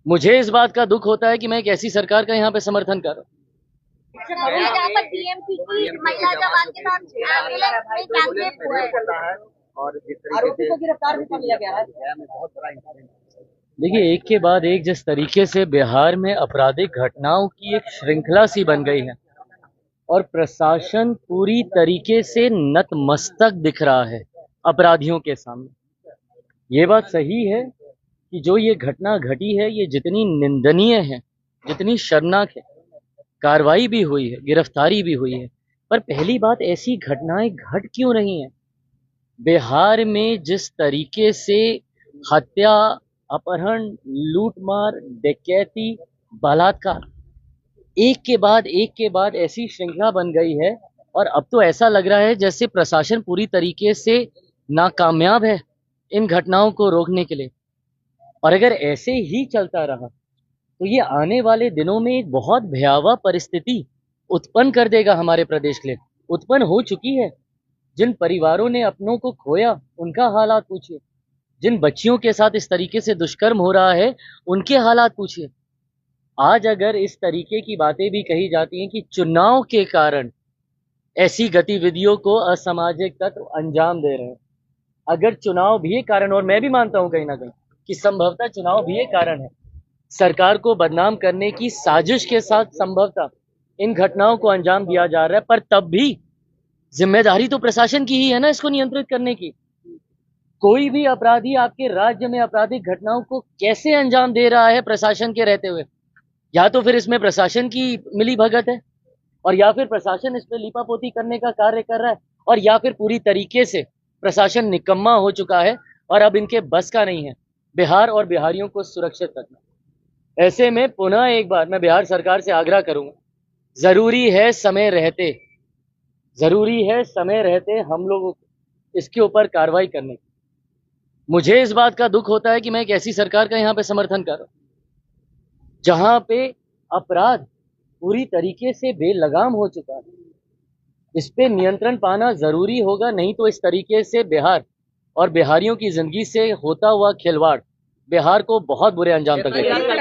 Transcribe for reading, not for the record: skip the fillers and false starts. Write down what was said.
मुझे इस बात का दुख होता है कि मैं एक ऐसी सरकार का यहाँ पे समर्थन कर रहा हूँ। जहाँ पर बीएमपी की महिला जवान के साथ एम्बुलेंस में गैंगरेप हुआ है और जिस तरीके आरोपी से को गिरफ्तार भी कर लिया गया है। गया में बहुत बड़ा इंसिडेंट। देखिए, एक के बाद एक जिस तरीके से बिहार में आपराधिक घटनाओं की एक श्रृंखला सी बन गई है और प्रशासन पूरी तरीके से नतमस्तक दिख रहा है अपराधियों के सामने। ये बात सही है कि जो ये घटना घटी है ये जितनी निंदनीय है, जितनी शर्मनाक है, कार्रवाई भी हुई है, गिरफ्तारी भी हुई है, पर पहली बात ऐसी घटनाएं घट क्यों रही हैं? बिहार में जिस तरीके से हत्या, अपहरण, लूटमार, डकैती, बलात्कार एक के बाद ऐसी श्रृंखला बन गई है और अब तो ऐसा लग रहा है जैसे प्रशासन पूरी तरीके से नाकामयाब है इन घटनाओं को रोकने के लिए। और अगर ऐसे ही चलता रहा तो ये आने वाले दिनों में एक बहुत भयावह परिस्थिति उत्पन्न कर देगा हमारे प्रदेश के लिए। उत्पन्न हो चुकी है। जिन परिवारों ने अपनों को खोया उनका हालात पूछिए, जिन बच्चियों के साथ इस तरीके से दुष्कर्म हो रहा है उनके हालात पूछिए। आज अगर इस तरीके की बातें भी कही जाती हैं कि चुनाव के कारण ऐसी गतिविधियों को असामाजिक तत्व अंजाम दे रहे हैं, अगर चुनाव भी एक कारण, और मैं भी मानता हूं कहीं ना कहीं कि संभवतः चुनाव भी एक कारण है, सरकार को बदनाम करने की साजिश के साथ संभवतः इन घटनाओं को अंजाम दिया जा रहा है, पर तब भी जिम्मेदारी तो प्रशासन की ही है ना इसको नियंत्रित करने की। कोई भी अपराधी आपके राज्य में आपराधिक घटनाओं को कैसे अंजाम दे रहा है प्रशासन के रहते हुए? या तो फिर इसमें प्रशासन की मिली भगत है और या फिर प्रशासन इस पे लीपापोती करने का कार्य कर रहा है, और या फिर पूरी तरीके से प्रशासन निकम्मा हो चुका है और अब इनके बस का नहीं है बिहार और बिहारियों को सुरक्षित रखना। ऐसे में पुनः एक बार मैं बिहार सरकार से आग्रह करूंगा, जरूरी है समय रहते हम लोगों को इसके ऊपर कार्रवाई करने की। मुझे इस बात का दुख होता है कि मैं एक ऐसी सरकार का यहाँ पे समर्थन कर रहा हूँ जहां पे अपराध पूरी तरीके से बेलगाम हो चुका है। इस पे नियंत्रण पाना जरूरी होगा, नहीं तो इस तरीके से बिहार और बिहारियों की जिंदगी से होता हुआ खिलवाड़ बिहार को बहुत बुरे अंजाम तक लेकर